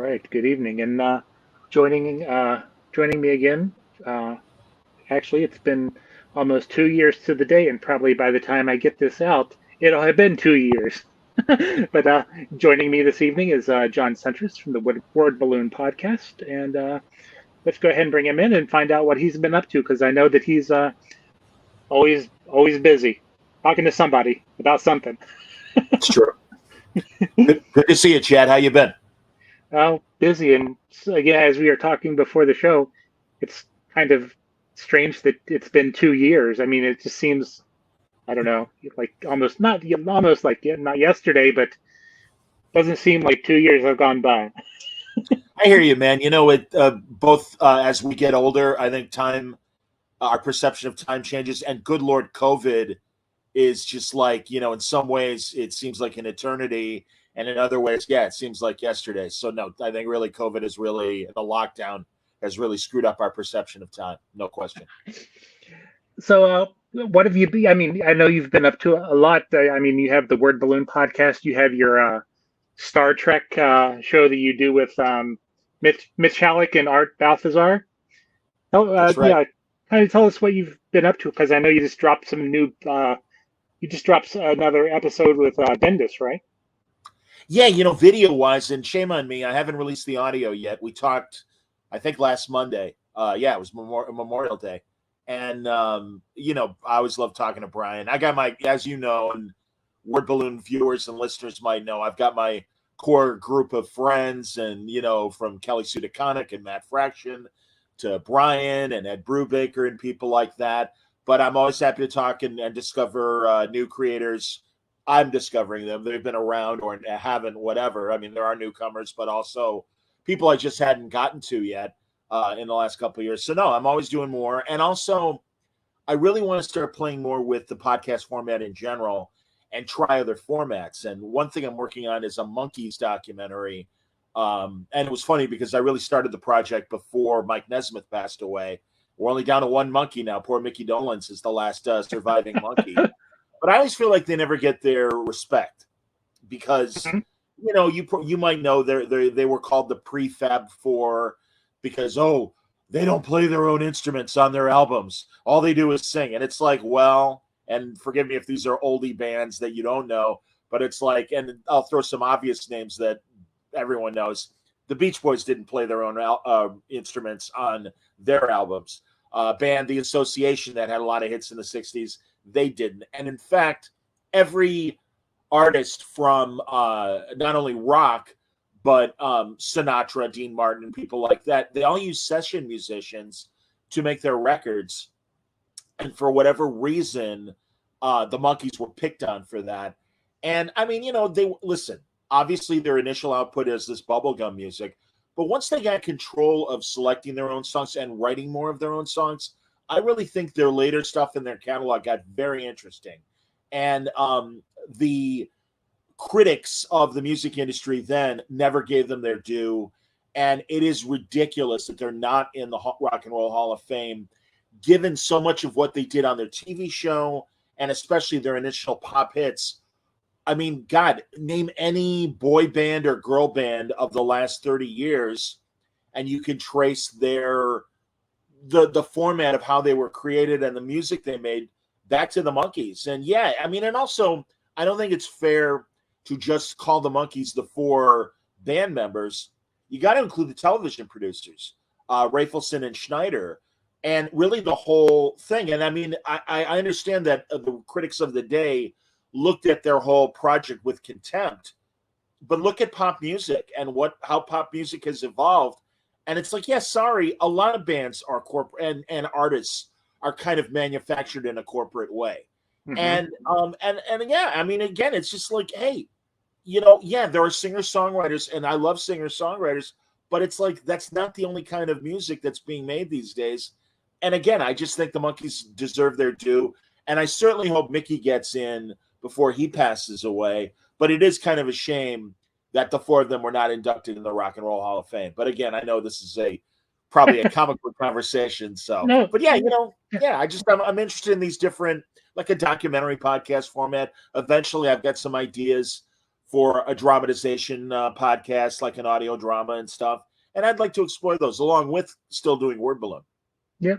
right. Good evening, and joining joining me again. Uh, Actually, it's been almost 2 years to the day, and probably by the time I get this out, it'll have been 2 years. But joining me this evening is John Siuntres from the Word Balloon podcast, and let's go ahead and bring him in and find out what he's been up to, because I know that he's always busy talking to somebody about something. It's true. Good to see you, Chad. How you been? Oh, busy. And so, again, as we were talking before the show, it's kind of strange that it's been 2 years. I mean, it just seems, I don't know, like almost like not yesterday, but doesn't seem like 2 years have gone by. I hear you, man. Both as we get older, I think our perception of time changes. And good Lord, COVID is just like, in some ways it seems like an eternity. And in other ways, yeah, it seems like yesterday. So no, I think really COVID the lockdown has really screwed up our perception of time. No question. So, what have you been? I mean, I know you've been up to a lot. I mean, you have the Word Balloon podcast. You have your Star Trek show that you do with Mitch Halleck and Art Balthazar. Oh, That's right. Yeah, kind of tell us what you've been up to, because I know you just dropped some new. You just dropped another episode with Bendis, right? Yeah, video wise, and shame on me, I haven't released the audio yet. We talked, I think, last Monday. Yeah, it was Memorial Day. And, I always love talking to Brian. I got as you know, and Word Balloon viewers and listeners might know, I've got my core group of friends, and, from Kelly Sudaconic and Matt Fraction to Brian and Ed Brubaker and people like that. But I'm always happy to talk and discover new creators. I'm discovering them. They've been around or haven't, whatever. I mean, there are newcomers, but also people I just hadn't gotten to yet in the last couple of years. So no, I'm always doing more. And also, I really want to start playing more with the podcast format in general and try other formats. And one thing I'm working on is a Monkees documentary. And it was funny because I really started the project before Mike Nesmith passed away. We're only down to one monkey now. Poor Mickey Dolenz is the last surviving monkey. But I always feel like they never get their respect because, you might know they were called the Prefab Four because, they don't play their own instruments on their albums. All they do is sing. And it's like, well, and forgive me if these are oldie bands that you don't know, but it's like, and I'll throw some obvious names that everyone knows. The Beach Boys didn't play their own instruments on their albums. Band The Association that had a lot of hits in the 60s. They didn't. And in fact, every artist from not only rock, but Sinatra, Dean Martin, and people like that, they all use session musicians to make their records. And for whatever reason, the Monkees were picked on for that. And I mean, listen, obviously their initial output is this bubblegum music. But once they got control of selecting their own songs and writing more of their own songs, I really think their later stuff in their catalog got very interesting. And the critics of the music industry then never gave them their due. And it is ridiculous that they're not in the Rock and Roll Hall of Fame, given so much of what they did on their TV show and especially their initial pop hits. I mean, God, name any boy band or girl band of the last 30 years, and you can trace the format of how they were created and the music they made back to the Monkees. And yeah, I mean, and also, I don't think it's fair to just call the Monkees the four band members. You got to include the television producers, Rafelson and Schneider, and really the whole thing. And I mean, I understand that the critics of the day looked at their whole project with contempt, but look at pop music and how pop music has evolved. And it's like, yeah, sorry, a lot of bands are corporate and artists are kind of manufactured in a corporate way. Mm-hmm. And yeah, I mean, again, it's just like, hey, yeah, there are singer-songwriters, and I love singer-songwriters, but it's like that's not the only kind of music that's being made these days. And again, I just think the Monkees deserve their due, and I certainly hope Mickey gets in before he passes away. But it is kind of a shame that the four of them were not inducted in the Rock and Roll Hall of Fame. But again, I know this is probably a comic book conversation. So, no. But yeah, I'm interested in these different, like a documentary podcast format. Eventually, I've got some ideas for a dramatization podcast, like an audio drama and stuff. And I'd like to explore those along with still doing Word Balloon. Yeah,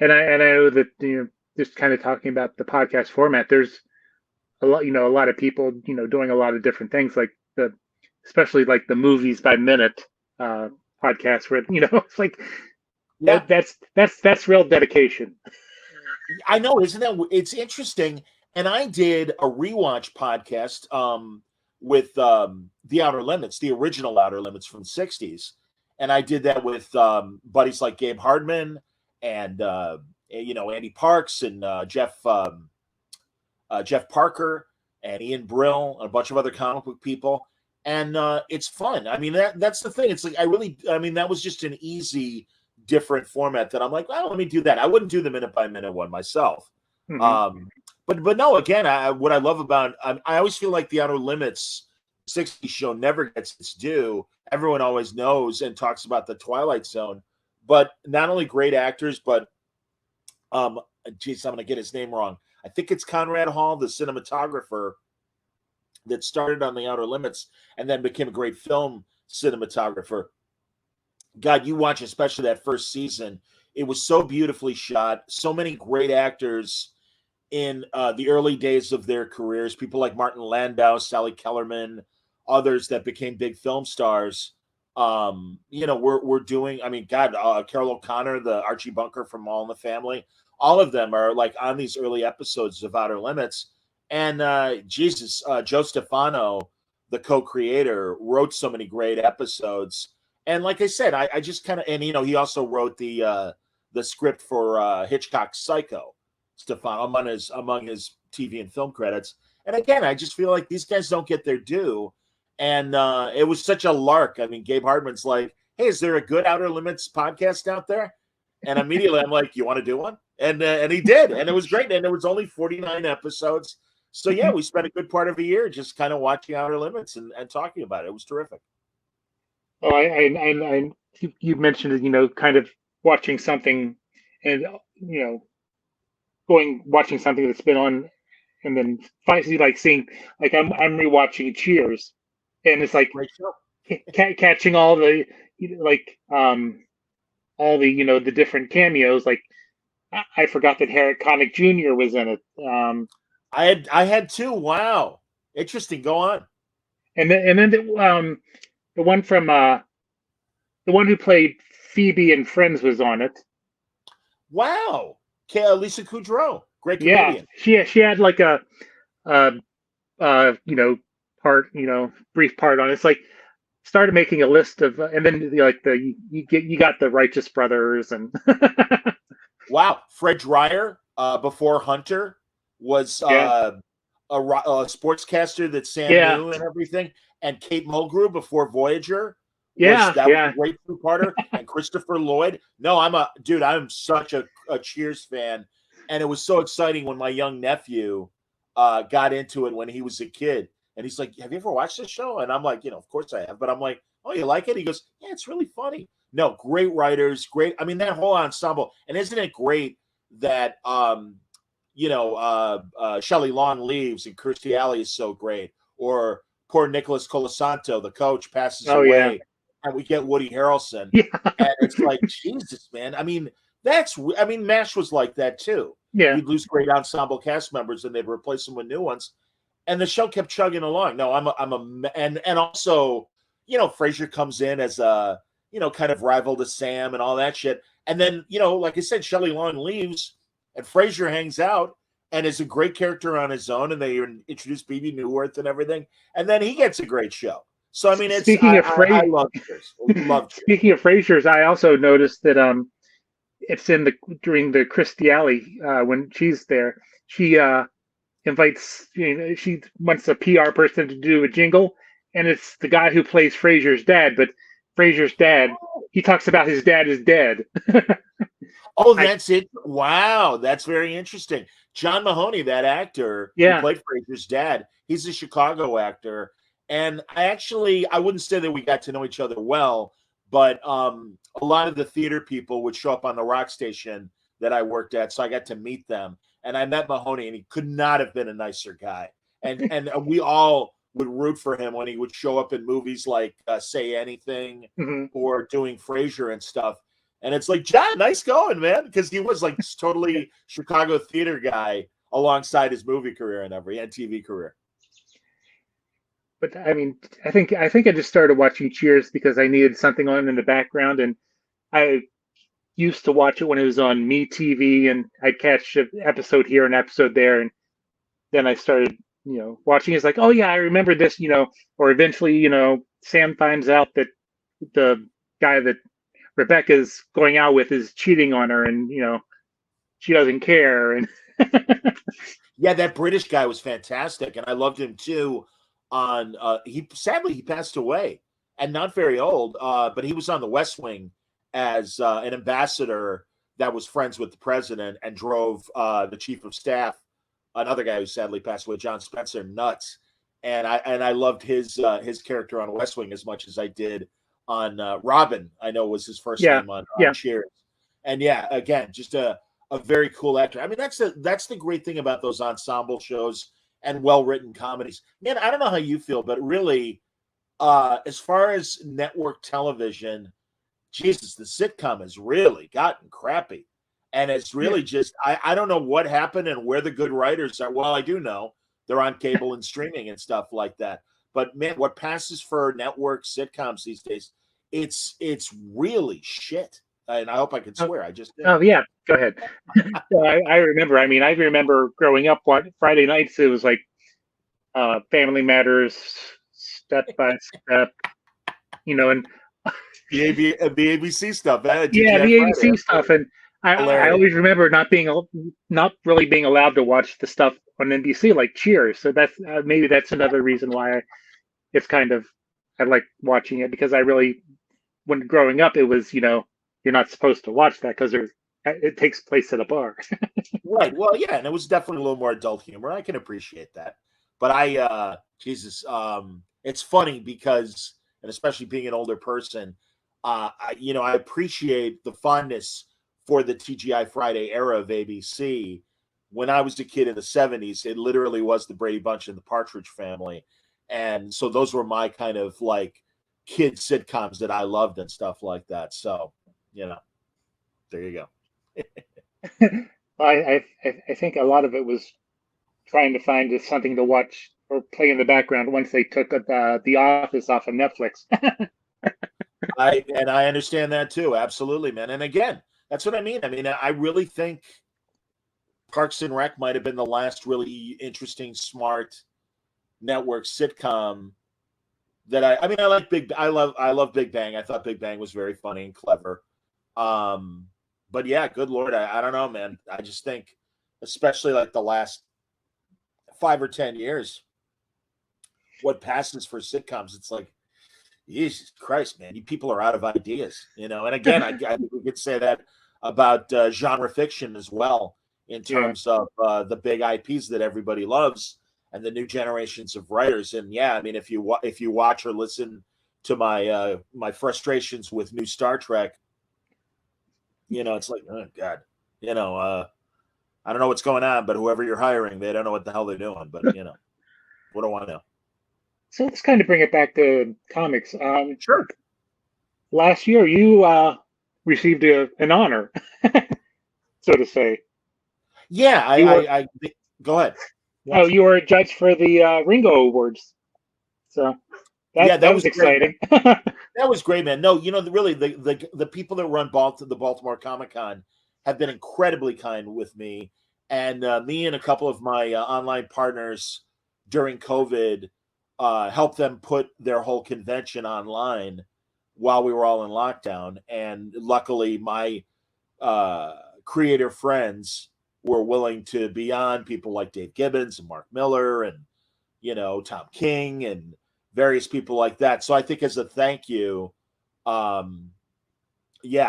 and I know that just kind of talking about the podcast format. There's a lot of people doing a lot of different things, like especially like the movies by minute uh, podcast, where it's like Yeah, that's real dedication. I know, isn't that it's interesting? And I did a rewatch podcast with the Outer Limits, the original Outer Limits from the '60s, and I did that with buddies like Gabe Hardman and Andy Parks and Jeff Parker and Ian Brill and a bunch of other comic book people, and it's fun. I mean, that's the thing. It's like that was just an easy, different format that I'm like, well, let me do that. I wouldn't do the minute by minute one myself. Mm-hmm. But no, again, what I love about I always feel like the Outer Limits '60s show never gets its due. Everyone always knows and talks about the Twilight Zone, but not only great actors, but geez, I'm going to get his name wrong. I think it's Conrad Hall, the cinematographer that started on the Outer Limits and then became a great film cinematographer. God, you watch especially that first season. It was so beautifully shot. So many great actors in the early days of their careers. People like Martin Landau, Sally Kellerman, others that became big film stars. We're doing. I mean, God, Carol O'Connor, the Archie Bunker from All in the Family. All of them are like on these early episodes of Outer Limits. And Joe Stefano, the co-creator, wrote so many great episodes. And like I said, I just kind of, and he also wrote the script for Hitchcock's Psycho, Stefano, among his TV and film credits. And again, I just feel like these guys don't get their due. And it was such a lark. I mean, Gabe Hardman's like, "Hey, is there a good Outer Limits podcast out there?" And immediately I'm like, "You want to do one?" And he did, and it was great. And there was only 49 episodes. So yeah, we spent a good part of a year just kind of watching Outer Limits and talking about it. It was terrific. Oh, you mentioned kind of watching something, and watching something that's been on, and then finally like seeing, like I'm rewatching Cheers, and it's like Great show. catching all the like all the the different cameos. Like I forgot that Harry Connick Jr. was in it. I had two. Wow, interesting. Go on. And then the one from the one who played Phoebe in Friends was on it. Wow, Lisa Kudrow, great Yeah, comedian. she had like a uh part brief part on it. It's like started making a list of and then like you got the Righteous Brothers and Wow, Fred Dreyer, before Hunter, was yeah a sportscaster that Sam yeah knew and everything. And Kate Mulgrew before Voyager was yeah that was yeah a great two-parter. And Christopher Lloyd. No, I'm such a Cheers fan, and it was so exciting when my young nephew got into it when he was a kid. And he's like, "Have you ever watched this show?" And I'm like, "Of course I have." But I'm like, "Oh, you like it?" He goes, "Yeah, it's really funny." No, great writers, great. I mean, that whole ensemble. And isn't it great that Shelley Long leaves and Kirstie Alley is so great, or poor Nicholas Colasanto, the coach, passes oh yeah away, and we get Woody Harrelson, yeah and it's like Jesus, man. I mean, MASH was like that too. yeah You'd lose great ensemble cast members, and they'd replace them with new ones, and the show kept chugging along. No, and also, Frasier comes in as a kind of rival to Sam and all that shit, and then like I said, Shelley Long leaves, and Frasier hangs out and is a great character on his own, and they introduce BB Newirth and everything, and then he gets a great show. So I mean, speaking of I Frasier love Cheers. Love Cheers. speaking of Frasier's, I also noticed that it's in the during the Kirstie Alley when she's there, she invites she wants a PR person to do a jingle, and it's the guy who plays Frasier's dad, but Frasier's dad, he talks about his dad is dead. Oh, I that's it. Wow, that's very interesting. John Mahoney, that actor who yeah played Fraser's dad, he's a Chicago actor. And I wouldn't say that we got to know each other well, but a lot of the theater people would show up on the rock station that I worked at, so I got to meet them. And I met Mahoney, and he could not have been a nicer guy. And we all would root for him when he would show up in movies like Say Anything Mm-hmm. or doing Frasier and stuff. And it's like, John, nice going, man, because he was like totally Chicago theater guy alongside his movie career and TV career. But I mean, I think I just started watching Cheers because I needed something on in the background, and I used to watch it when it was on MeTV, and I'd catch an episode here, an episode there, and then I started, watching. It's like, oh yeah, I remember this, or eventually, Sam finds out that the guy that Rebecca's going out with is cheating on her, and she doesn't care, and Yeah, that British guy was fantastic, and I loved him too. He sadly passed away, and not very old, but he was on The West Wing as an ambassador that was friends with the president and drove the chief of staff, another guy who sadly passed away, John Spencer, nuts. And I loved his character on West Wing as much as I did on Robin. I know was his first yeah, name on yeah, Cheers. And yeah, again, just a very cool actor. I mean, that's the great thing about those ensemble shows and well-written comedies. Man, I don't know how you feel, but really, as far as network television, Jesus, the sitcom has really gotten crappy. And it's really just, I don't know what happened and where the good writers are. Well, I do know they're on cable and streaming and stuff like that. But man, what passes for network sitcoms these days, it's really shit. And I hope I can swear. I just did. oh yeah, go ahead. I remember. I mean, I remember growing up. What Friday nights it was like, Family Matters, Step by Step, and The ABC stuff, yeah, TGI the Friday. ABC stuff, and I Hilarious. always remember not really being allowed to watch the stuff on NBC like Cheers. So that's maybe that's another reason why it's kind of I like watching it because I really when growing up it was you're not supposed to watch that because it takes place at a bar. Right. Well, yeah, and it was definitely a little more adult humor. I can appreciate that. But Jesus, it's funny because, and especially being an older person, I appreciate the fondness for the TGI Friday era of ABC. When I was a kid in the 70s, it literally was the Brady Bunch and the Partridge Family. And so those were my kind of like kid sitcoms that I loved and stuff like that. So, there you go. I think a lot of it was trying to find just something to watch or play in the background once they took the Office off of Netflix. I understand that too. Absolutely, man. And again, that's what I mean. I mean, I really think Parks and Rec might have been the last really interesting, smart network sitcom that I mean, I love Big Bang. I thought Big Bang was very funny and clever. But yeah, good Lord, I don't know, man. I just think, especially like the last 5 or 10 years, what passes for sitcoms, it's like, Jesus Christ, man, you people are out of ideas, And again, I think we could say that about genre fiction as well, in Yeah. terms of the big IPs that everybody loves and the new generations of writers. And yeah, I mean, if you watch or listen to my frustrations with new Star Trek, it's like, oh God, I don't know what's going on, but whoever you're hiring, they don't know what the hell they're doing. But what do I know? So let's kind of bring it back to comics. Sure. Last year you received an honor, so to say. Yeah, You were I go ahead. oh, you were a judge for the Ringo Awards. So Yeah, that that was was great, man. exciting. That was great, man. No, really, the people that run the Baltimore Comic Con have been incredibly kind with me, and me and a couple of my online partners during COVID helped them put their whole convention online while we were all in lockdown. And luckily, my creator friends were willing to be on, people like Dave Gibbons and Mark Miller and Tom King and various people like that. So I think as a thank you, they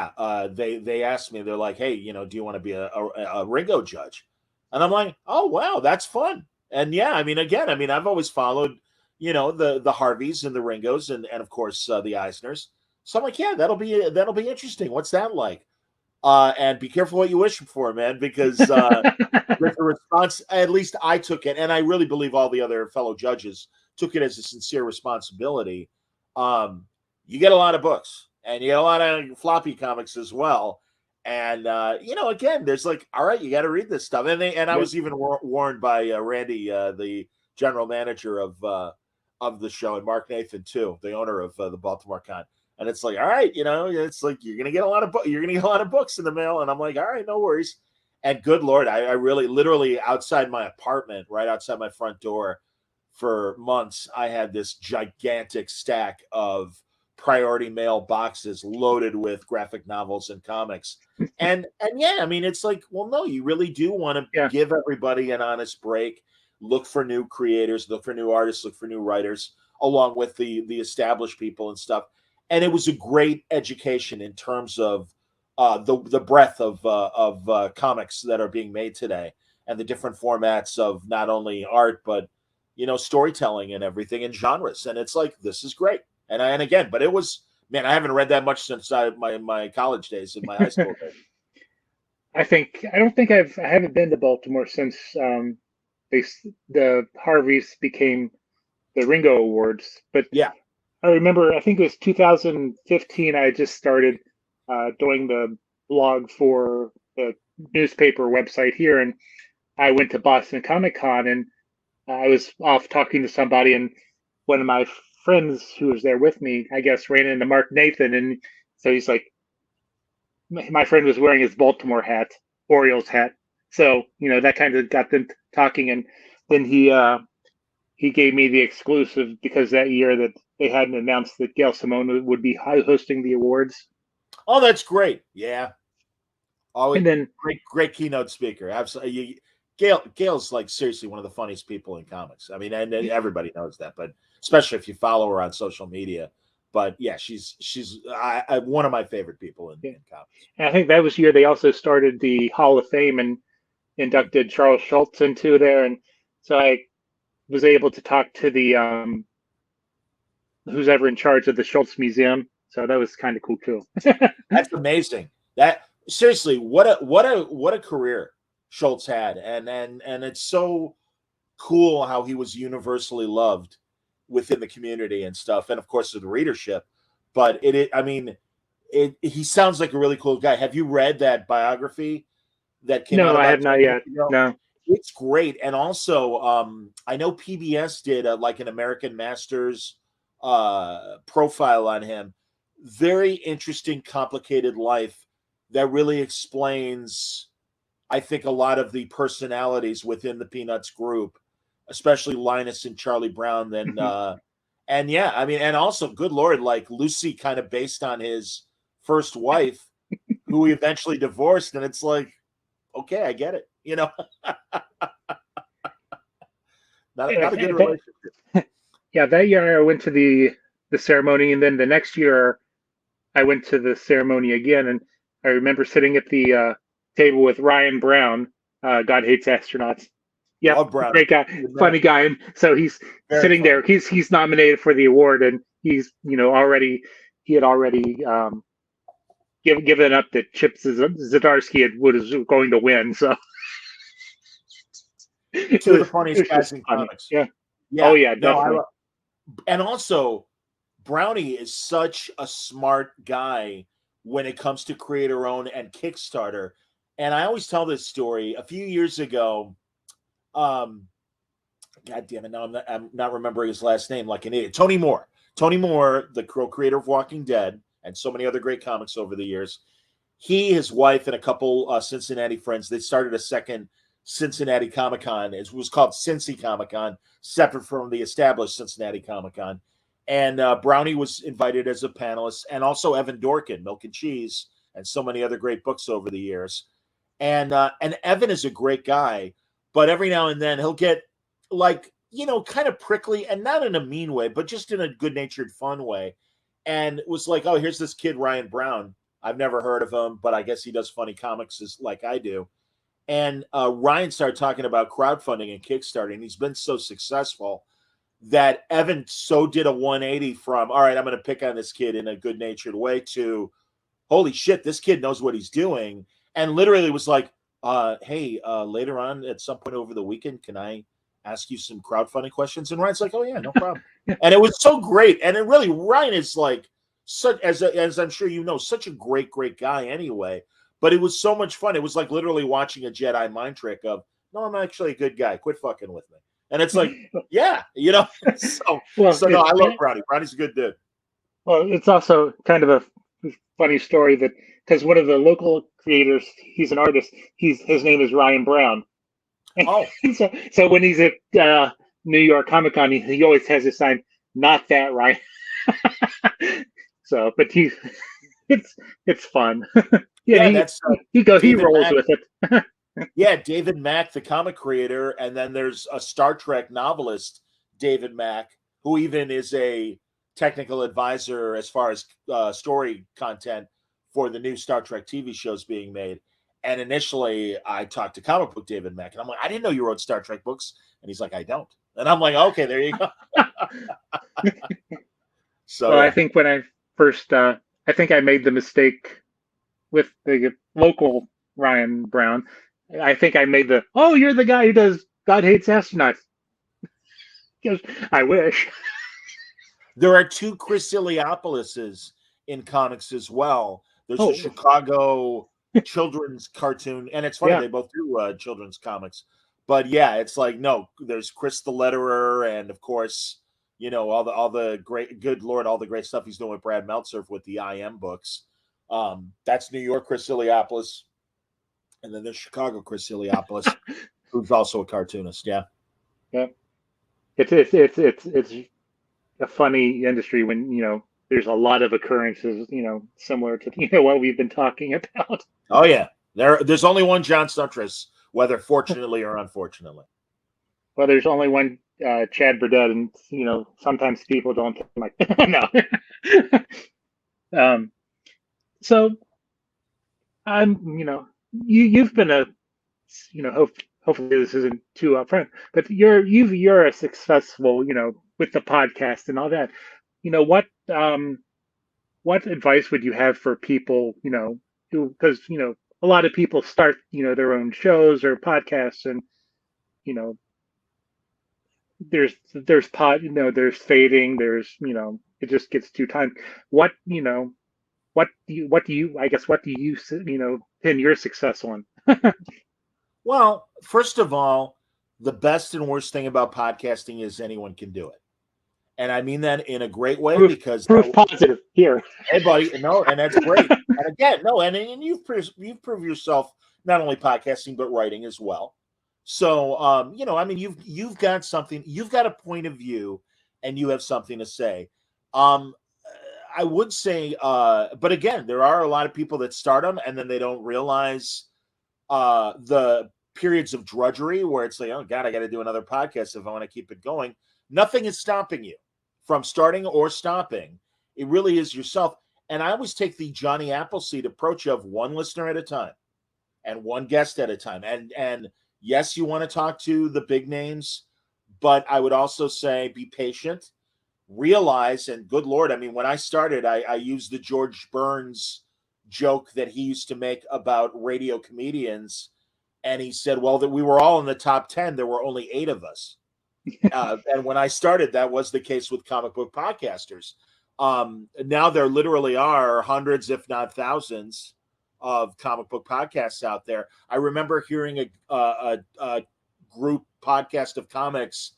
asked me, they're like, hey, do you want to be a Ringo judge? And I'm like, oh wow, that's fun. And yeah, I mean, again, I've always followed the Harveys and the Ringos and of course the Eisners. So I'm like, yeah, that'll be interesting. What's that like? And be careful what you wish for, man, because with the response, at least I took it, and I really believe all the other fellow judges took it as a sincere responsibility. You get a lot of books, and you get a lot of floppy comics as well. And again, there's like, all right, you got to read this stuff. And I was even warned by Randy, the general manager of the show, and Mark Nathan too, the owner of the Baltimore Con. And it's like, all right, it's like you're gonna get a lot of books in the mail. And I'm like, all right, no worries. And good Lord, I really, literally outside my apartment, right outside my front door, for months, I had this gigantic stack of priority mail boxes loaded with graphic novels and comics. And yeah, I mean, it's like, well, no, you really do want to give everybody an honest break, look for new creators, look for new artists, look for new writers, along with the established people and stuff. And it was a great education in terms of the breadth of comics that are being made today, and the different formats of not only art, but storytelling and everything, and genres. And it's like, this is great. And again, but it was, man, I haven't read that much since my college days and my high school days. I haven't been to Baltimore since the Harveys became the Ringo Awards. But yeah, I remember, I think it was 2015. I just started doing the blog for the newspaper website here, and I went to Boston Comic Con, and I was off talking to somebody, and one of my friends who was there with me, I guess, ran into Mark Nathan, and so he's like, my friend was wearing his Baltimore hat, Orioles hat, so that kind of got them talking, and then he gave me the exclusive, because that year that they hadn't announced that Gail Simone would be hosting the awards. Oh, that's great! Yeah, always, and then great keynote speaker. Absolutely. Gail's like seriously one of the funniest people in comics. I mean, and everybody knows that, but especially if you follow her on social media. But yeah, she's one of my favorite people in comics. And I think that was the year they also started the Hall of Fame and inducted Charles Schultz into there, and so I was able to talk to the who's ever in charge of the Schultz Museum. So that was kind of cool too. That's amazing. That seriously, what a career Schultz had, and it's so cool how he was universally loved within the community and stuff, and of course the readership. But he sounds like a really cool guy. Have you read that biography that came out? No, I have not yet. No, it's great. And also, I know PBS did like an American Masters profile on him. Very interesting, complicated life that really explains, I think, a lot of the personalities within the Peanuts group, especially Linus and Charlie Brown. Then, and yeah, I mean, and also, good Lord, like Lucy, kind of based on his first wife, who he eventually divorced, and it's like, okay, I get it, not a good relationship. Yeah, that year I went to the ceremony, and then the next year I went to the ceremony again, and I remember sitting at the table with Ryan Brown. God Hates Astronauts. Yeah, great guy, funny guy, and so he's very sitting funny there. He's nominated for the award, and he's he had already given up that Chip Zdarsky was going to win. So two of the funniest guys in comics. Yeah. Oh yeah, definitely. And also, Brownie is such a smart guy when it comes to creator-owned and Kickstarter. And I always tell this story. A few years ago, God damn it, now I'm not remembering his last name like an idiot. Tony Moore, the creator of Walking Dead and so many other great comics over the years. He, his wife, and a couple Cincinnati friends, they started a second Cincinnati Comic-Con. It was called Cincy Comic-Con, separate from the established Cincinnati Comic-Con. And Brownie was invited as a panelist, and also Evan Dorkin, Milk and Cheese, and so many other great books over the years. And Evan is a great guy, but every now and then he'll get like, kind of prickly, and not in a mean way, but just in a good-natured, fun way. And it was like, oh, here's this kid, Ryan Brown. I've never heard of him, but I guess he does funny comics like I do. And Ryan started talking about crowdfunding and Kickstarter, and he's been so successful that Evan did a 180 from, all right, I'm going to pick on this kid in a good-natured way, to, holy shit, this kid knows what he's doing. And literally was like, hey, later on at some point over the weekend, can I ask you some crowdfunding questions? And Ryan's like, oh yeah, no problem. And it was so great. And it really, Ryan is like, such as I'm sure you know, such a great guy anyway. But it was so much fun. It was like literally watching a Jedi mind trick of, no, I'm actually a good guy. Quit fucking with me. And it's like, yeah, you know. So no, I love Brownie. Brownie's a good dude. Well, it's also kind of a funny story that because one of the local creators, he's an artist. His name is Ryan Brown. Oh, so when he's at New York Comic Con, he always has his sign, "Not that Ryan." So, but it's fun. yeah, that's he rolls with it. Yeah, David Mack, the comic creator, and then there's a Star Trek novelist, David Mack, who even is a technical advisor as far as story content for the new Star Trek TV shows being made. And initially, I talked to comic book David Mack, and I'm like, I didn't know you wrote Star Trek books. And he's like, I don't. And I'm like, okay, there you go. So well, yeah. I think when I first, I think I made the mistake with the local Ryan Brown. I think I made you're the guy who does God Hates Astronauts. I wish. There are two Chris Iliopoulos in comics as well. There's a Chicago children's cartoon, and it's funny, they both do children's comics. But yeah, it's like, no, there's Chris the letterer, and of course, you know, all the great, good Lord, all the great stuff he's doing with Brad Meltzer with the IM books. That's New York Chris Iliopoulos. And then there's Chicago Chris Iliopoulos, who's also a cartoonist. Yeah. Yeah. It's a funny industry when, you know, there's a lot of occurrences, you know, similar to, you know, what we've been talking about. Oh yeah. There's only one John Siuntres, whether fortunately or unfortunately. Well, there's only one Chad Burdett, and, you know, sometimes people don't think like no. So I'm, you know, you've been you know, hopefully this isn't too upfront, but you're a successful, you know, with the podcast and all that. You know, what advice would you have for people, you know, because, you know, a lot of people start, you know, their own shows or podcasts, and, you know, there's you know, there's fading, there's, you know, it just gets too time. What, you know, what do you you know, pin your success on? Well, first of all, the best and worst thing about podcasting is anyone can do it. And I mean that in a great way, because proof positive here. Hey, buddy, no, and that's great. And again, no, and you've proved yourself not only podcasting but writing as well. So, you know, I mean, you've got something, you've got a point of view, and you have something to say. I would say, but again, there are a lot of people that start them and then they don't realize the periods of drudgery where it's like, oh God, I got to do another podcast if I want to keep it going. Nothing is stopping you from starting or stopping. It really is yourself. And I always take the Johnny Appleseed approach of one listener at a time and one guest at a time. And yes, you want to talk to the big names, but I would also say be patient, realize, and good Lord, I mean, when I started, I used the George Burns joke that he used to make about radio comedians. And he said, well, that we were all in the top 10. There were only 8 of us. And when I started, that was the case with comic book podcasters. Now there literally are hundreds, if not thousands, of comic book podcasts out there. I remember hearing a group podcast of comics,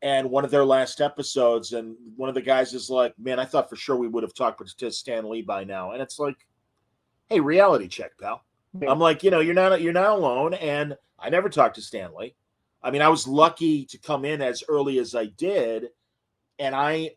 and one of their last episodes, and one of the guys is like, man, I thought for sure we would have talked to Stan Lee by now. And it's like, hey, reality check, pal. I'm like, you know, you're not alone. And I never talked to Stan Lee. I mean, I was lucky to come in as early as I did. And I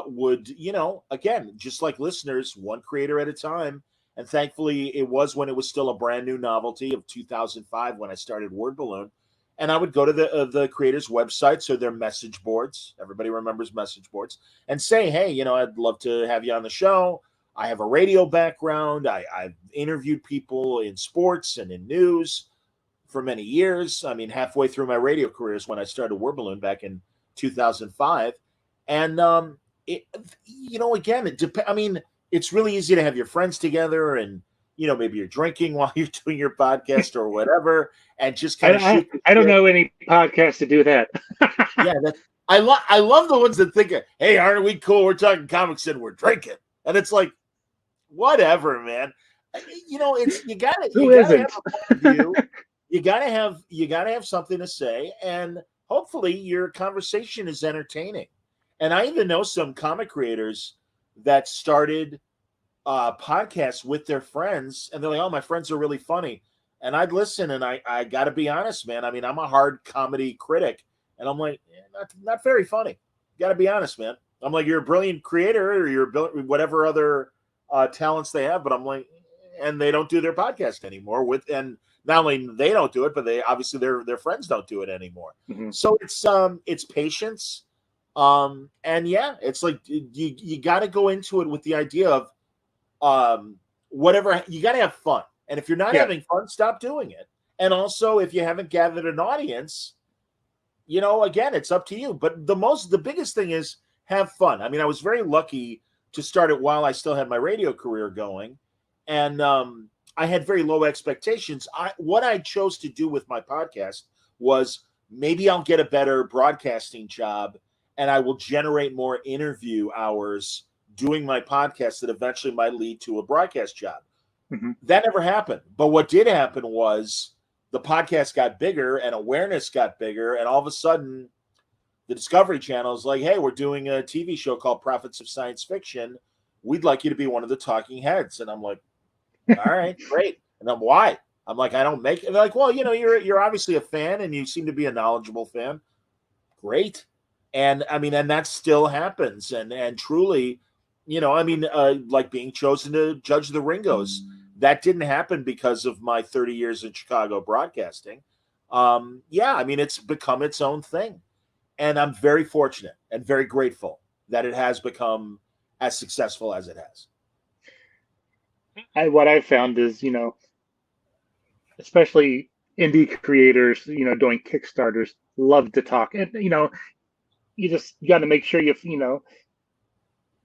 would, you know, again, just like listeners, one creator at a time. And thankfully, it was when it was still a brand new novelty of 2005 when I started Word Balloon. And I would go to the creators' websites or their message boards. Everybody remembers message boards. And say, hey, you know, I'd love to have you on the show. I have a radio background. I've interviewed people in sports and in news for many years. I mean, halfway through my radio career is when I started Word Balloon back in 2005. And, you know, again, I mean, it's really easy to have your friends together and maybe you're drinking while you're doing your podcast or whatever, and just kind of shoot the I don't shit. know any podcasts to do that. Yeah, I love the ones that think, hey, aren't we cool? We're talking comics and we're drinking, and it's like, whatever, man. It's you Who gotta have isn't? a point of view. You gotta have something to say, and hopefully your conversation is entertaining. And I even know some comic creators that started podcasts with their friends, and they're like, "Oh, my friends are really funny." And I'd listen, and I got to be honest, man. I mean, I'm a hard comedy critic, and I'm like, not very funny. Got to be honest, man. I'm like, you're a brilliant creator, or you're whatever other talents they have, but I'm like, and they don't do their podcast anymore. And not only they don't do it, but they obviously their friends don't do it anymore. Mm-hmm. So it's patience, and yeah, it's like you got to go into it with the idea of whatever, you got to have fun. And if you're not having fun, stop doing it. And also, if you haven't gathered an audience, again, it's up to you. But the biggest thing is have fun. I mean, I was very lucky to start it while I still had my radio career going. And I had very low expectations. What I chose to do with my podcast was maybe I'll get a better broadcasting job and I will generate more interview hours doing my podcast that eventually might lead to a broadcast job. Mm-hmm. That never happened. But what did happen was the podcast got bigger and awareness got bigger. And all of a sudden, the Discovery Channel is like, hey, we're doing a TV show called Prophets of Science Fiction. We'd like you to be one of the talking heads. And I'm like, all right, great. And I'm why? I'm like, I don't make it. They're like, well, you're obviously a fan and you seem to be a knowledgeable fan. Great. And I mean, and that still happens. And truly, like being chosen to judge the Ringos, that didn't happen because of my 30 years in Chicago broadcasting. I mean, it's become its own thing. And I'm very fortunate and very grateful that it has become as successful as it has. What I've found is, especially indie creators, doing Kickstarters, love to talk. And, you just got to make sure that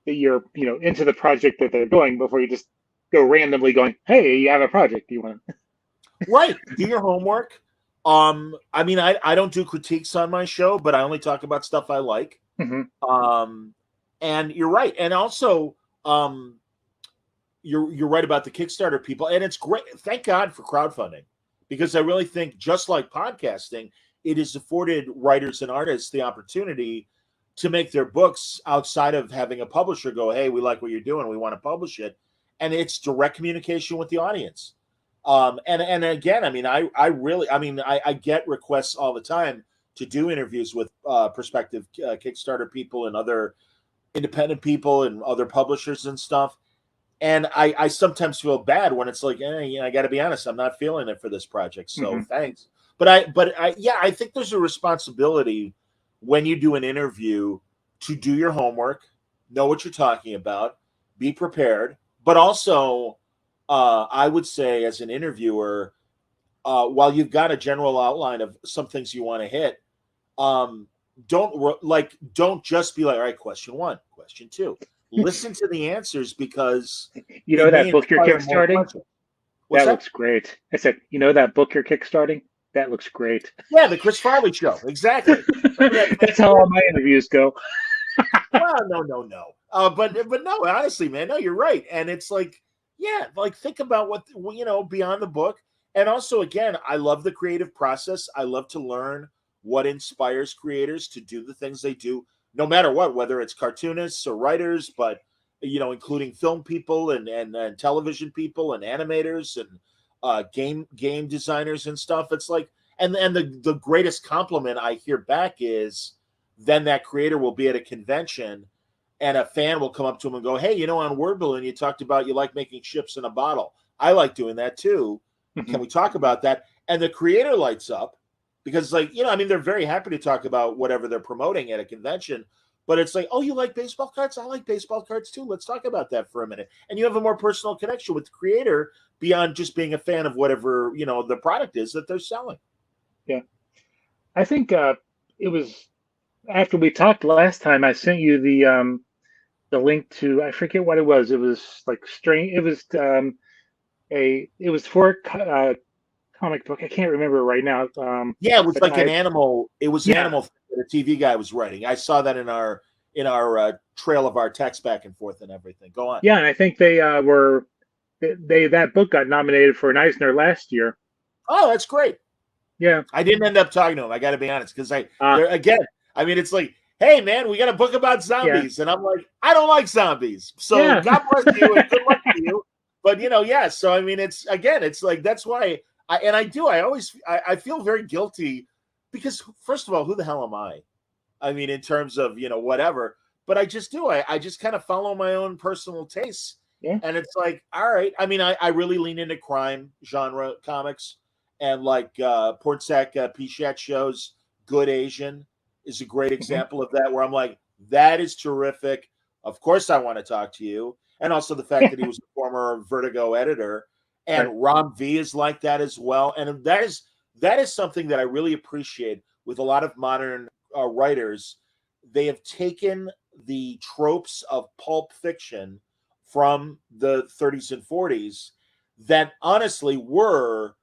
you're, into the project that they're doing before you just go randomly going, hey, you have a project you want. Right. Do your homework. I mean, I don't do critiques on my show, but I only talk about stuff I like. Mm-hmm. And you're right. And also, you're right about the Kickstarter people. And it's great. Thank God for crowdfunding, because I really think, just like podcasting, it has afforded writers and artists the opportunity to make their books outside of having a publisher go, hey, we like what you're doing, we want to publish it. And it's direct communication with the audience. And again, I mean, I get requests all the time to do interviews with prospective Kickstarter people and other independent people and other publishers and stuff. And I sometimes feel bad when it's like, I got to be honest, I'm not feeling it for this project. So thanks. But I think there's a responsibility when you do an interview to do your homework, know what you're talking about, be prepared. But also, I would say, as an interviewer, while you've got a general outline of some things you want to hit, don't just be like, all right, question 1, question 2. Listen to the answers, because that book you're kickstarting? That looks great. I said, that book you're kickstarting? That looks great. Yeah, the Chris Farley show. Exactly. That's how all my interviews go. Well, no. But no, honestly, man, no, you're right. And it's like, think about what, beyond the book. And also, again, I love the creative process. I love to learn what inspires creators to do the things they do, no matter what, whether it's cartoonists or writers, but, including film people and television people and animators and game designers and stuff. It's like, and the greatest compliment I hear back is, then that creator will be at a convention and a fan will come up to him and go, hey, on Word Balloon, you talked about you like making ships in a bottle. I like doing that too. Can we talk about that? And the creator lights up, because they're very happy to talk about whatever they're promoting at a convention. But it's like, oh, you like baseball cards? I like baseball cards too. Let's talk about that for a minute. And you have a more personal connection with the creator beyond just being a fan of whatever, the product is that they're selling. Yeah. I think it was after we talked last time, I sent you the link to, I forget what it was. It was like strange. It was it was for comic book. I can't remember right now. Yeah, it was But like an animal. It was an yeah, animal thing that a TV guy was writing. I saw that in our trail of our text back and forth and everything. Go on. yeah, and I think they were they that book got nominated for an Eisner last year. Oh, that's great. Yeah. I didn't end up talking to him. I got to be honest, because Uh, there again. I mean, it's like, hey man, we got a book about yeah. zombies, and I'm like, I don't like zombies. So Yeah. God bless you and good luck to you. But yeah. So I mean, it's again, it's like that's why I feel very guilty because first of all, who the hell am I? I mean, in terms of whatever. But I just do. I just kind of follow my own personal tastes, Yeah. and it's like, all right. I mean, I really lean into crime genre comics, and like Portsack Pichet shows Good Asian is a great Mhm. example of that, where I'm like, that is terrific. Of course, I want to talk to you, and also the fact that he was a former Vertigo editor, Right. and Ram V is like that as well, and that is something that I really appreciate with a lot of modern writers. They have taken the tropes of pulp fiction from the 30s and 40s that honestly were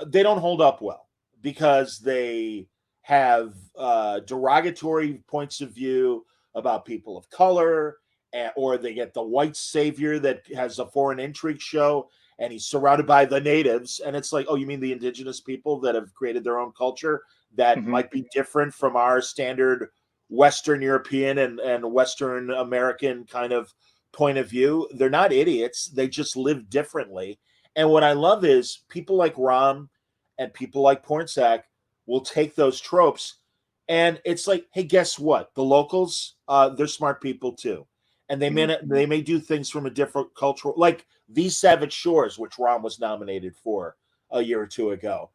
they don't hold up well because they have derogatory points of view about people of color, or they get the white savior that has a foreign intrigue show and he's surrounded by the natives. And it's like, oh, you mean the indigenous people that have created their own culture that Hmm. might be different from our standard Western European and Western American kind of point of view? They're not idiots. They just live differently. And what I love is people like Ram and people like Pornsack will take those tropes, and it's like, hey, guess what? The locals, they're smart people too, and they may do things from a different cultural, like These Savage Shores, which Ram was nominated for a year or two ago.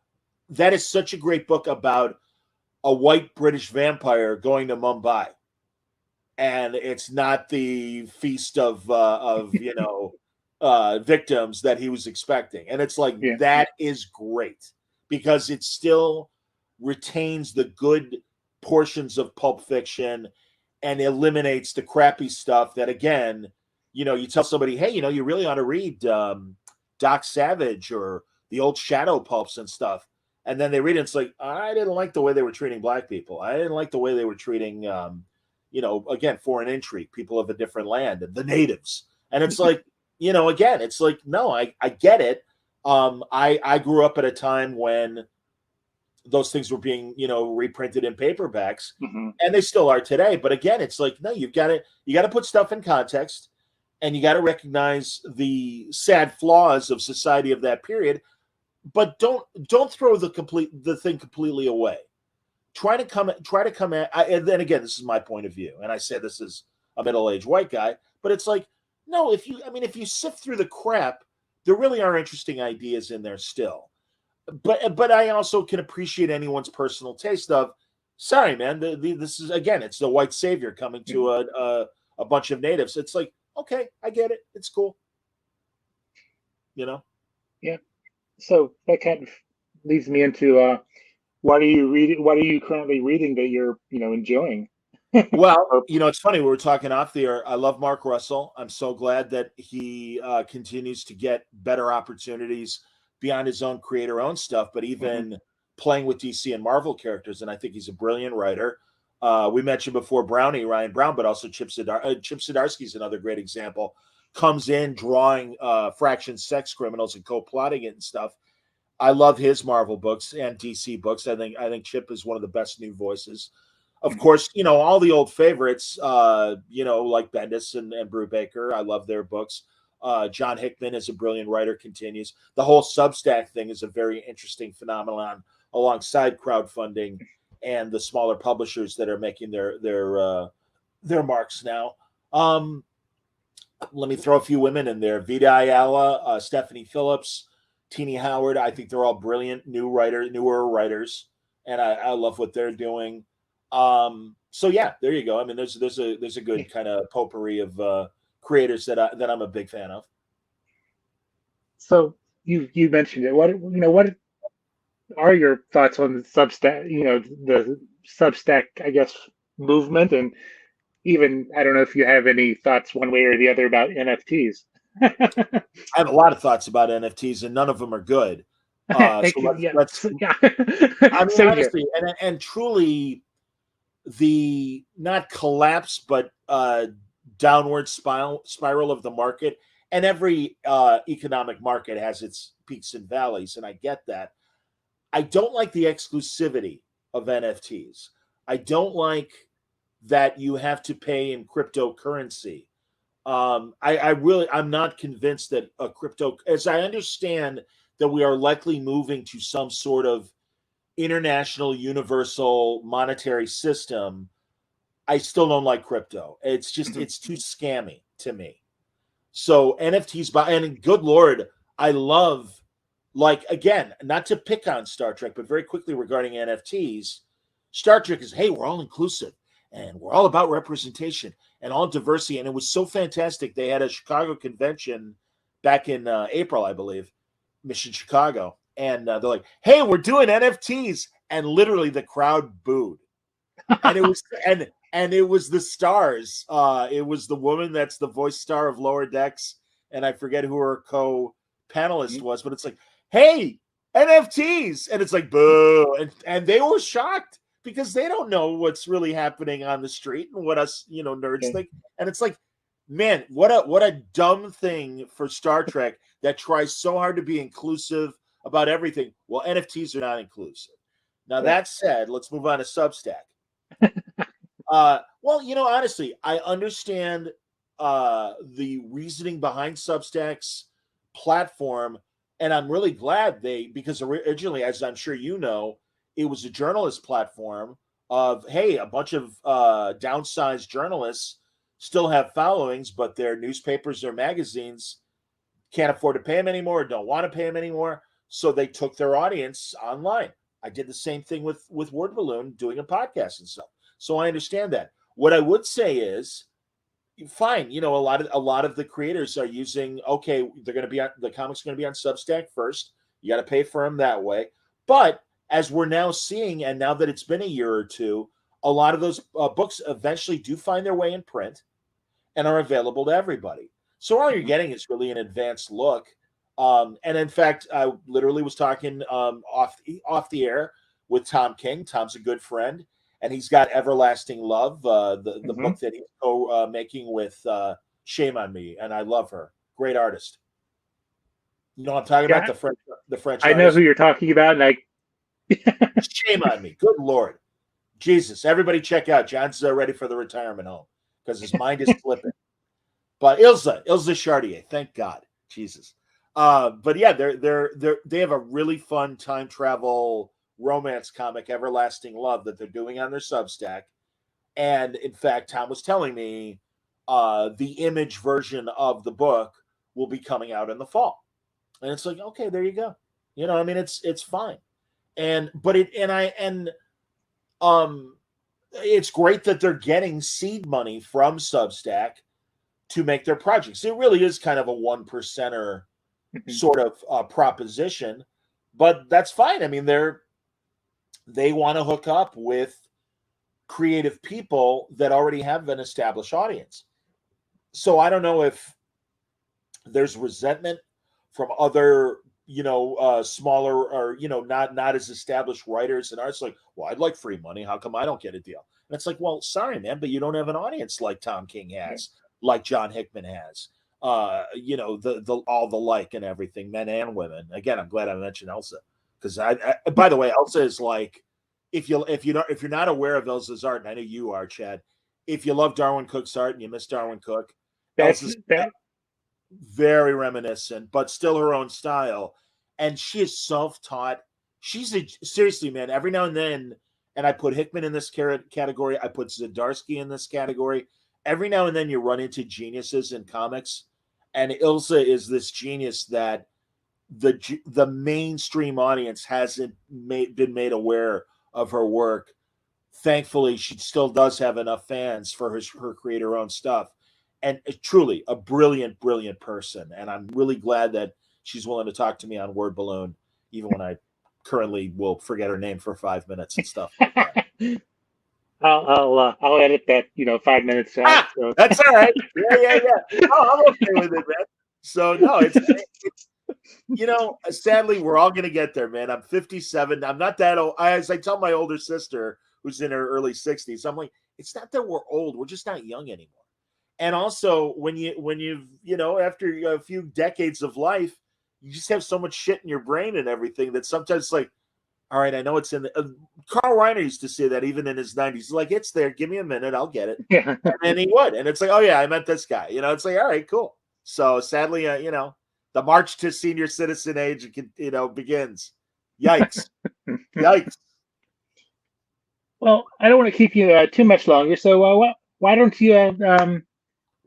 That is such a great book about a white British vampire going to Mumbai, and it's not the feast of victims that he was expecting. And it's like, Yeah. that is great because it still retains the good portions of pulp fiction and eliminates the crappy stuff that, again, you tell somebody, hey, you really ought to read Doc Savage or the old Shadow pulps and stuff. And then they read it, it's like, I didn't like the way they were treating black people. I didn't like the way they were treating again, foreign intrigue, people of a different land, and the natives. And it's like, again, it's like, no, I get it. I grew up at a time when those things were being, reprinted in paperbacks, Hmm. and they still are today. But again, it's like, no, you got to put stuff in context, and you got to recognize the sad flaws of society of that period, but don't throw the thing completely away. Try to come at, and then again, this is my point of view, and I say this as a middle-aged white guy, but it's like, no, if you sift through the crap, there really are interesting ideas in there still. But I also can appreciate anyone's personal taste of, sorry man, this is, again, it's the white savior coming to a bunch of natives. It's like, okay, I get it, it's cool, you know. Yeah. So that kind of leads me into what are you reading? What are you currently reading that you're enjoying? Well, Or, it's funny. We were talking off the air. I love Mark Russell. I'm so glad that he continues to get better opportunities beyond his own creator-owned stuff, but mhm. even playing with DC and Marvel characters. And I think he's a brilliant writer. We mentioned before Brownie, Ryan Brown, but also Chip Zdarsky is another great example. Comes in drawing fraction sex criminals and co-plotting it and stuff. I love his Marvel books and DC books. I think Chip is one of the best new voices. Of Mhm. course, all the old favorites, like Bendis and Brubaker. I love their books. John Hickman is a brilliant writer, continues. The whole Substack thing is a very interesting phenomenon alongside crowdfunding and the smaller publishers that are making their marks now. Um, Let me throw a few women in there: Vida Ayala, Stephanie Phillips, Teenie Howard. I think they're all brilliant newer writers, and I love what they're doing. So yeah, there you go. I mean, there's a Yeah. good kind of potpourri of creators that I'm a big fan of. So you mentioned it. What are your thoughts on the Substack? The Substack, I guess, movement, and even I don't know if you have any thoughts one way or the other about NFTs. I have a lot of thoughts about NFTs, and none of them are good. So let's. Yeah. I mean, Same here. honestly, and truly, the not collapse, but downward spiral of the market. And every economic market has its peaks and valleys, and I get that. I don't like the exclusivity of NFTs. I don't like that you have to pay in cryptocurrency. I'm not convinced that a crypto, as I understand that we are likely moving to some sort of international universal monetary system. I still don't like crypto. It's just, it's too scammy to me. So NFTs, and good Lord, I love, like, again, not to pick on Star Trek, but very quickly regarding NFTs, Star Trek is, hey, we're all inclusive and we're all about representation and all diversity. And it was so fantastic. They had a Chicago convention back in April, I believe, Mission Chicago. And they're like, hey, we're doing NFTs. And literally the crowd booed. And it was, and it was the stars. It was the woman that's the voice star of Lower Decks. And I forget who her co-panelist was, but it's like, hey, NFTs. And it's like, boo. And they were shocked because they don't know what's really happening on the street and what us, nerds think. And it's like, man, what a dumb thing for Star Trek that tries so hard to be inclusive about everything. Well, NFTs are not inclusive. Now, that said, let's move on to Substack. Well, honestly, I understand the reasoning behind Substack's platform, and I'm really glad because originally, as I'm sure you know, it was a journalist platform of, hey, a bunch of downsized journalists still have followings, but their newspapers or magazines can't afford to pay them anymore, or don't want to pay them anymore, so they took their audience online. I did the same thing with Word Balloon, doing a podcast and stuff. So I understand that. What I would say is, fine, a lot of the creators are using, okay, they're going to be on, the comics are going to be on Substack first. You got to pay for them that way. But as we're now seeing, and now that it's been a year or two, a lot of those books eventually do find their way in print and are available to everybody. So all you're getting is really an advanced look. And in fact, I literally was talking off the air with Tom King. Tom's a good friend, and he's got Everlasting Love, the book that he's making with Shame on Me, and I love her. Great artist. You know what I'm talking about? The French I artist. know who you're talking about, and Shame on Me. Good Lord. Jesus. Everybody check out. John's ready for the retirement home because his mind is slipping. But Ilsa Chartier, thank God. Jesus. But yeah, they have a really fun time travel romance comic, Everlasting Love, that they're doing on their Substack. And in fact, Tom was telling me the Image version of the book will be coming out in the fall. And it's like, okay, there you go. It's fine. It's great that they're getting seed money from Substack to make their projects. It really is kind of a 1%er sort of proposition, but that's fine. I mean, they want to hook up with creative people that already have an established audience. So I don't know if there's resentment from other, smaller or, not as established writers and artists like, well, I'd like free money. How come I don't get a deal? And it's like, well, sorry, man, but you don't have an audience like Tom King has, like John Hickman has. The all the like and everything, men and women. Again, I'm glad I mentioned Elsa because I by the way, Elsa is like, if you're not aware of Elsa's art, and I know you are, Chad. If you love Darwin Cook's art and you miss Darwin Cook, Elsa's very reminiscent, but still her own style, and she is self-taught. Seriously, man. Every now and then, and I put Hickman in this category. I put Zdarsky in this category. Every now and then, you run into geniuses in comics. And Ilsa is this genius that the mainstream audience hasn't been made aware of her work. Thankfully, she still does have enough fans for her create her own stuff. And truly a brilliant, brilliant person. And I'm really glad that she's willing to talk to me on Word Balloon, even when I currently will forget her name for 5 minutes and stuff like that. I'll edit that 5 minutes out. So. That's all right. Yeah. Oh, I'm okay with it, man. So no, it's sadly, we're all going to get there, man. I'm 57. I'm not that old. As I tell my older sister, who's in her early 60s, I'm like, it's not that we're old. We're just not young anymore. And also, when you've after a few decades of life, you just have so much shit in your brain and everything that sometimes it's like, all right, I know it's in the. Carl Reiner used to say that even in his 90s. He's like, it's there. Give me a minute. I'll get it. Yeah. And he would. And it's like, oh, yeah, I meant this guy. It's like, all right, cool. So sadly, the march to senior citizen age, begins. Yikes. Yikes. Well, I don't want to keep you too much longer. So why don't you?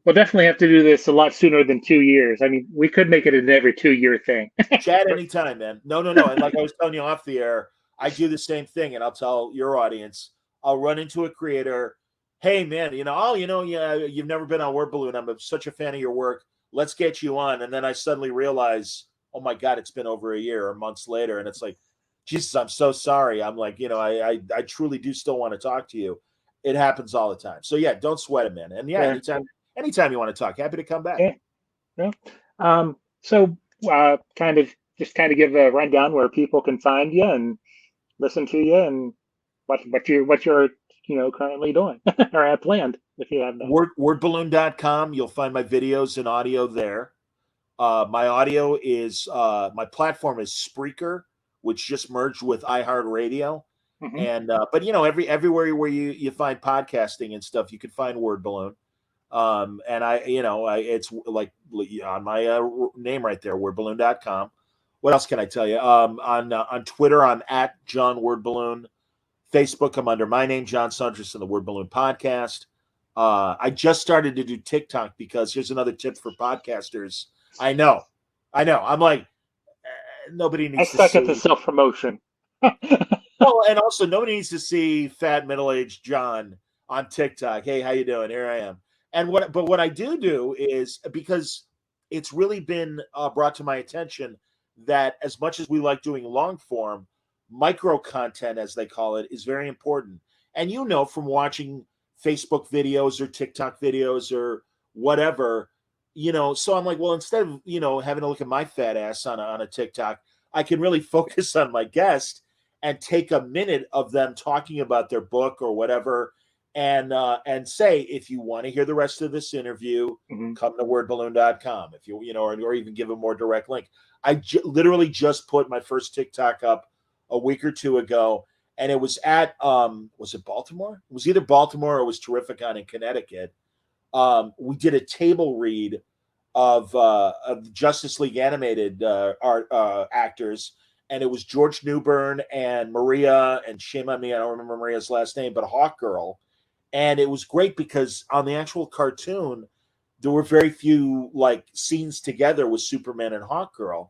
We'll definitely have to do this a lot sooner than 2 years. I mean, we could make it an every 2 year thing. Chat anytime, man. No. And like I was telling you off the air, I do the same thing, and I'll tell your audience. I'll run into a creator. Hey, man, yeah, you've never been on Word Balloon. I'm such a fan of your work. Let's get you on. And then I suddenly realize, oh my God, it's been over a year or months later. And it's like, Jesus, I'm so sorry. I'm like, I truly do still want to talk to you. It happens all the time. So yeah, don't sweat it, man. And yeah, anytime you want to talk, happy to come back. Yeah. So kind of give a rundown where people can find you and listen to you and what you're currently doing or have planned if you have that. Wordballoon.com. You'll find my videos and audio there. My audio is my platform is Spreaker, which just merged with iHeartRadio. Mm-hmm. And but everywhere where you find podcasting and stuff, you can find Word Balloon. And it's like on my name right there, wordballoon.com. What else can I tell you? On Twitter, I'm at John Word Balloon. Facebook, I'm under my name, John Siuntres, and the Word Balloon Podcast. I just started to do TikTok because here's another tip for podcasters. I know. I'm like, nobody needs to I suck see. at the self-promotion. Well, and also nobody needs to see fat middle-aged John on TikTok. Hey, how you doing? Here I am. And what I do is, because it's really been brought to my attention that as much as we like doing long form, micro content, as they call it, is very important. And from watching Facebook videos or TikTok videos or whatever, so I'm like, well, instead of, having to look at my fat ass on a TikTok, I can really focus on my guest and take a minute of them talking about their book or whatever. And say, if you want to hear the rest of this interview, mm-hmm. come to wordballoon.com. If you or even give a more direct link. I literally just put my first TikTok up a week or two ago, and it was at was it Baltimore? It was either Baltimore or it was Terrificon in Connecticut. We did a table read of Justice League animated actors, and it was George Newbern and Maria, and shame on me, I don't remember Maria's last name, but Hawkgirl. And it was great because on the actual cartoon, there were very few scenes together with Superman and Hawkgirl.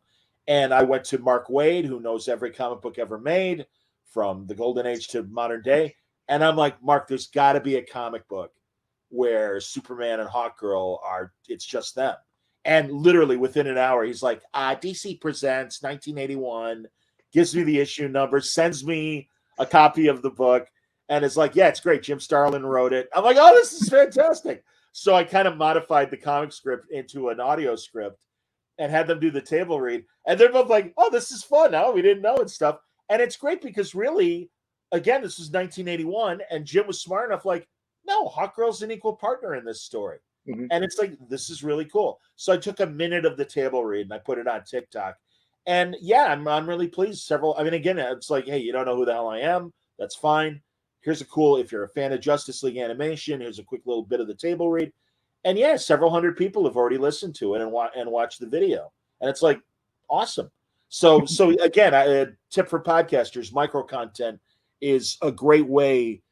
And I went to Mark Waid, who knows every comic book ever made, from the Golden Age to modern day. And I'm like, Mark, there's got to be a comic book where Superman and Hawkgirl it's just them. And literally within an hour, he's like, DC Presents 1981, gives me the issue number, sends me a copy of the book. And it's like, yeah, it's great. Jim Starlin wrote it. I'm like, oh, this is fantastic. So I kind of modified the comic script into an audio script and had them do the table read. And they're both like, oh, this is fun. Now we didn't know and stuff. And it's great because really, again, this was 1981. And Jim was smart enough, no, Hawkgirl's an equal partner in this story. Mm-hmm. And it's like, this is really cool. So I took a minute of the table read and I put it on TikTok. And yeah, I'm really pleased. Again, it's like, hey, you don't know who the hell I am. That's fine. Here's if you're a fan of Justice League animation, here's a quick little bit of the table read. And yeah, several hundred people have already listened to it and watched the video. And it's like, awesome. So again, a tip for podcasters, micro content is a great way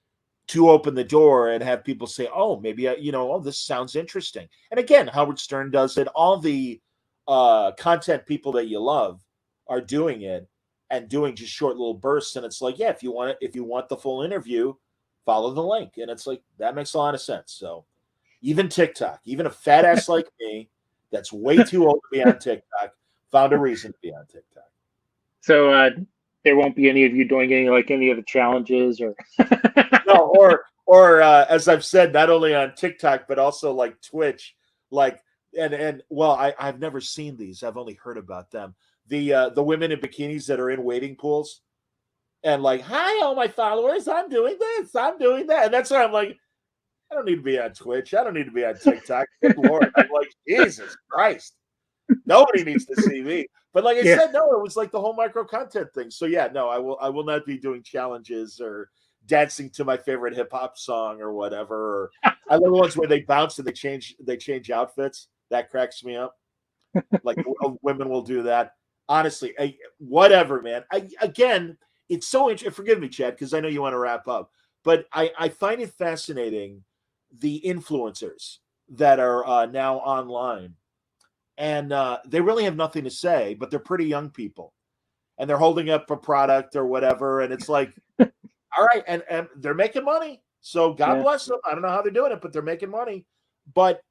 to open the door and have people say, oh, maybe, this sounds interesting. And again, Howard Stern does it. All the content people that you love are doing it. And doing just short little bursts, and it's like, yeah, if you want the full interview, follow the link, and it's like that makes a lot of sense. So, even TikTok, even a fat ass like me, that's way too old to be on TikTok, found a reason to be on TikTok. So there won't be any of you doing any of the challenges, or no, or as I've said, not only on TikTok but also like Twitch, and well, I've never seen these. I've only heard about them. The women in bikinis that are in waiting pools and like, hi, all my followers, I'm doing this, I'm doing that. And that's why I'm like, I don't need to be on Twitch. I don't need to be on TikTok. Good Lord. I'm like, Jesus Christ. Nobody needs to see me. But like I Yeah. said, no, it was like the whole micro content thing. So yeah, no, I will not be doing challenges or dancing to my favorite hip hop song or whatever. Or I love the ones where they bounce and they change outfits. That cracks me up. Like women will do that. Honestly, whatever, man. Again, it's so interesting. Forgive me, Chad, because I know you want to wrap up, but I find it fascinating the influencers that are now online, and they really have nothing to say, but they're pretty young people, and they're holding up a product or whatever, and it's like, all right, and they're making money, so God Yeah. bless them. I don't know how they're doing it, but they're making money. But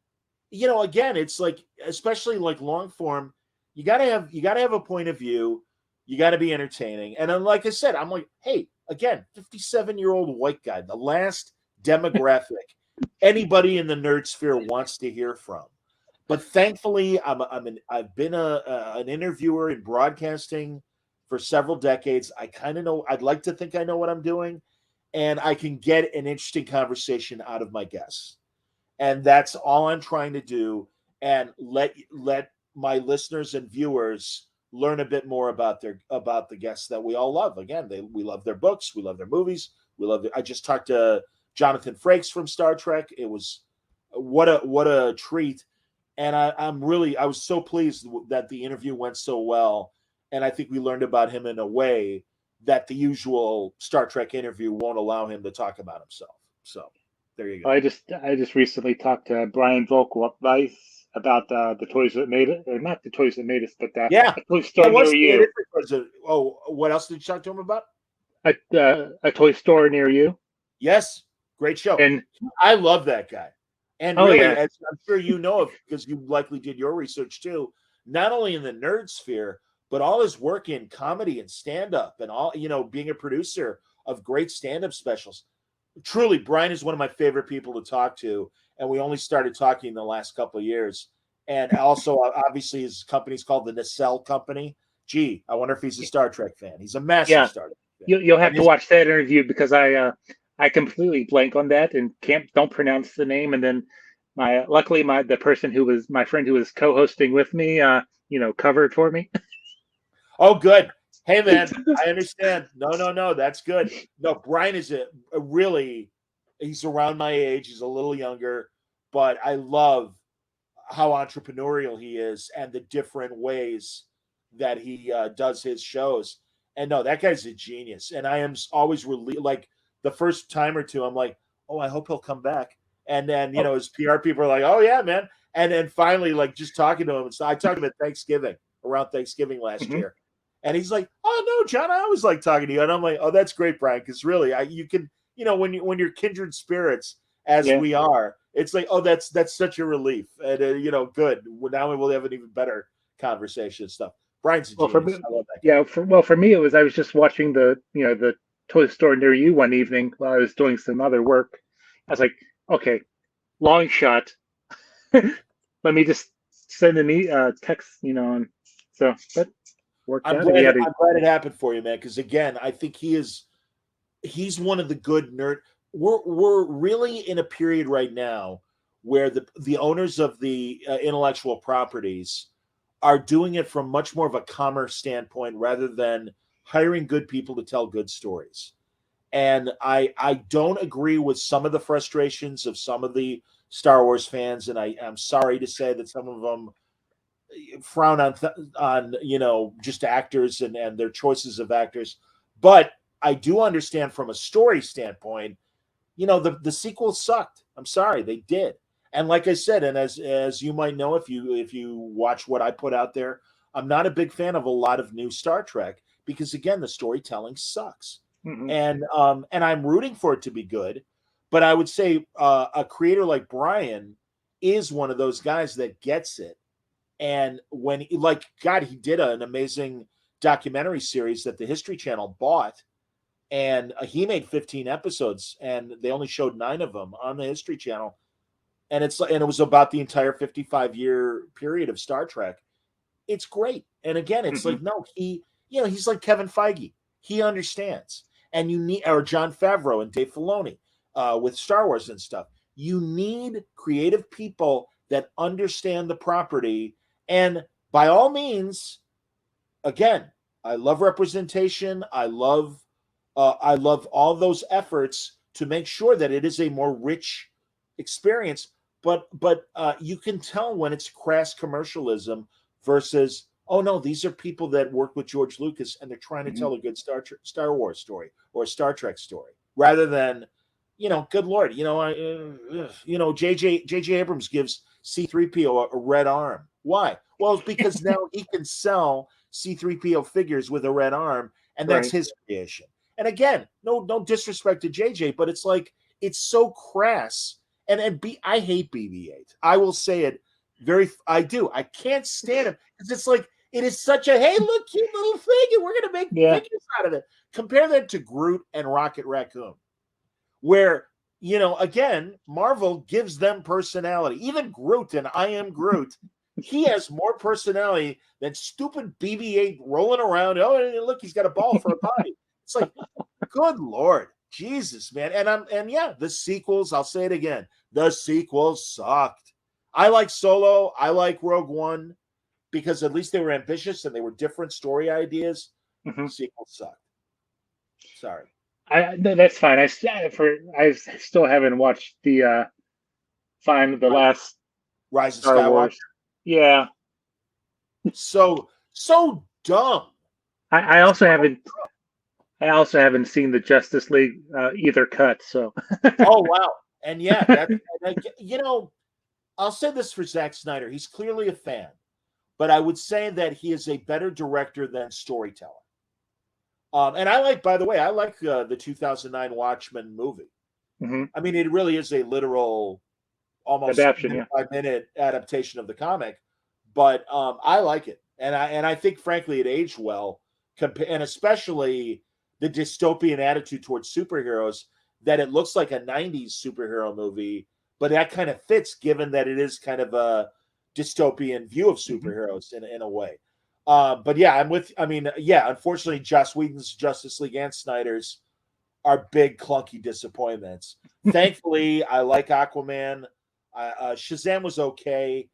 again, it's like, especially like long form, you gotta have a point of view. You got to be entertaining. And then, like I said, I'm like, hey, again, 57-year-old white guy, the last demographic anybody in the nerd sphere wants to hear from. But thankfully, I've been an interviewer in broadcasting for several decades. I kind of know. I'd like to think I know what I'm doing, and I can get an interesting conversation out of my guests. And that's all I'm trying to do. And let my listeners and viewers learn a bit more about the guests that we all love. Again, we love their books, we love their movies, I just talked to Jonathan Frakes from Star Trek. It was what a treat, and I was so pleased that the interview went so well, and I think we learned about him in a way that the usual Star Trek interview won't allow him to talk about himself. So there you go. I just recently talked to Brian Volkweiss about the toys that made it, or not the toys that made us, but Yeah, a toy store near you. What else did you talk to him about? A toy store near you. Yes, great show. And I love that guy. And oh, really, yeah. as I'm sure you know of, because you likely did your research too, not only in the nerd sphere, but all his work in comedy and stand-up and all, being a producer of great stand-up specials. Truly, Brian is one of my favorite people to talk to. And we only started talking in the last couple of years. And also, obviously, his company's called the Nacelle Company. Gee, I wonder if he's a Star Trek fan. He's a massive Yeah. Star Trek fan. You'll have to watch that interview because I completely blank on that and don't pronounce the name. And then luckily the person who was my friend who was co-hosting with me, covered for me. Oh, good. Hey, man, I understand. No, that's good. No, Brian is a really, he's around my age. He's a little younger, but I love how entrepreneurial he is and the different ways that he does his shows. And no, that guy's a genius. And I am always like the first time or two, I'm like, oh, I hope he'll come back. And then, his PR people are like, oh, yeah, man. And then finally, like just talking to him. So I talked to him at around Thanksgiving last year. And he's like, oh, no, John, I always like talking to you. And I'm like, oh, that's great, Brian. Because really, you can, when you're kindred spirits, as we are, it's like, oh, that's such a relief. And, good. Now we will have an even better conversation and stuff. Brian's a genius. I love that guy. For me, I was just watching the toy store near you one evening while I was doing some other work. I was like, okay, long shot. Let me just send a text, and so that worked out. I'm glad it happened for you, man. Because again, I think he's one of the good nerd. We're really in a period right now where the owners of the intellectual properties are doing it from much more of a commerce standpoint rather than hiring good people to tell good stories. And I don't agree with some of the frustrations of some of the Star Wars fans, and I'm sorry to say that some of them frown on just actors and their choices of actors. But I do understand from a story standpoint, the sequel sucked. I'm sorry, they did. And like I said, and as you might know, if you watch what I put out there, I'm not a big fan of a lot of new Star Trek because again, the storytelling sucks. And I'm rooting for it to be good. But I would say a creator like Brian is one of those guys that gets it. And when he did an amazing documentary series that the History Channel bought, and he made 15 episodes, and they only showed 9 of them on the History Channel. and it was about the entire 55-year period of Star Trek. It's great. And again, it's like, no, he's like Kevin Feige. He understands. And you need, or Jon Favreau and Dave Filoni with Star Wars and stuff. You need creative people that understand the property. And by all means, again, I love representation. I love all those efforts to make sure that it is a more rich experience. But you can tell when it's crass commercialism versus, oh no, these are people that work with George Lucas and they're trying to tell a good Star Wars story or a Star Trek story, rather than, good Lord, J.J. Abrams gives C-3PO a red arm. Why? Well, it's because now he can sell C-3PO figures with a red arm, and that's his creation. And again, no disrespect to JJ, but it's like, it's so crass. And I hate BB-8. I will say it. I do. I can't stand it because it's like, it is such a, hey, look, cute little figure. We're going to make figures out of it. Compare that to Groot and Rocket Raccoon, where, again, Marvel gives them personality. Even Groot and I Am Groot, he has more personality than stupid BB-8 rolling around. Oh, look, he's got a ball for a body. It's like, good Lord, Jesus, man. And the sequels, I'll say it again, the sequels sucked. I like Solo. I like Rogue One because at least they were ambitious and they were different story ideas. Sequels sucked. Sorry. That's fine. I still haven't watched the last Rise of Star Skywalker. Wars. Yeah. So dumb. I also haven't seen the Justice League either cut. So. Oh wow. And yeah, I'll say this for Zack Snyder. He's clearly a fan, but I would say that he is a better director than storyteller. And I like the 2009 Watchmen movie. I mean, it really is a literal, almost adaptation, 5-minute adaptation of the comic, but I like it, and I think frankly it aged well, and especially the dystopian attitude towards superheroes, that it looks like a 90s superhero movie. But that kind of fits, given that it is kind of a dystopian view of superheroes in a way. But yeah, unfortunately, Joss Whedon's Justice League and Snyder's are big, clunky disappointments. Thankfully, I like Aquaman. Shazam was okay.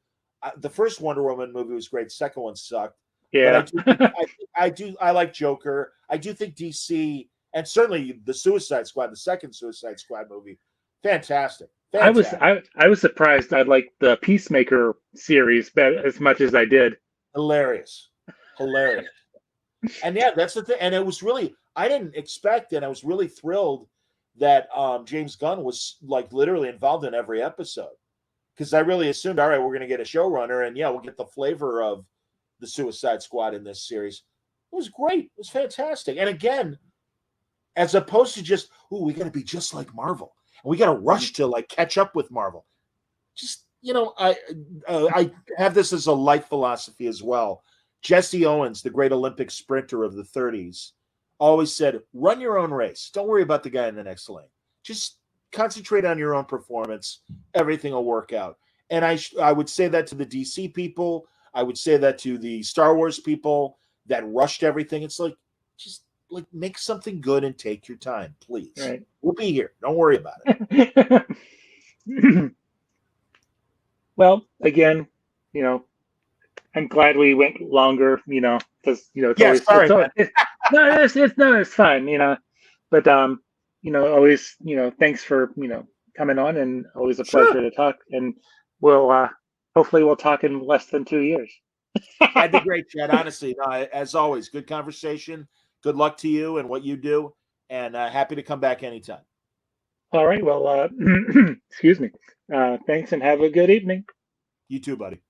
The first Wonder Woman movie was great. The second one sucked. Yeah. But I like Joker. I do think DC, and certainly the Suicide Squad, the second Suicide Squad movie, fantastic. I was surprised I liked the Peacemaker series as much as I did. Hilarious. And yeah, that's the thing. And it was really, I didn't expect, and I was really thrilled that James Gunn was like literally involved in every episode, because I really assumed, all right, we're going to get a showrunner, and we'll get the flavor of the Suicide Squad in this series. It was great. It was fantastic. And again, as opposed to just, we got to be just like Marvel, and we got to rush to like catch up with Marvel. Just, I have this as a life philosophy as well. Jesse Owens, the great Olympic sprinter of the 30s, always said, run your own race. Don't worry about the guy in the next lane. Just concentrate on your own performance. Everything will work out. And I would say that to the DC people. I would say that to the Star Wars people that rushed everything. It's like, just like make something good and take your time, please. Right. We'll be here. Don't worry about it. Well, again, I'm glad we went longer, because it's it's fine, but always, thanks for coming on, and always a pleasure to talk, and we'll hopefully we'll talk in less than 2 years. That'd be great, Chad. Honestly, as always, good conversation. Good luck to you and what you do, and happy to come back anytime. All right. Well, excuse me. Thanks, and have a good evening. You too, buddy.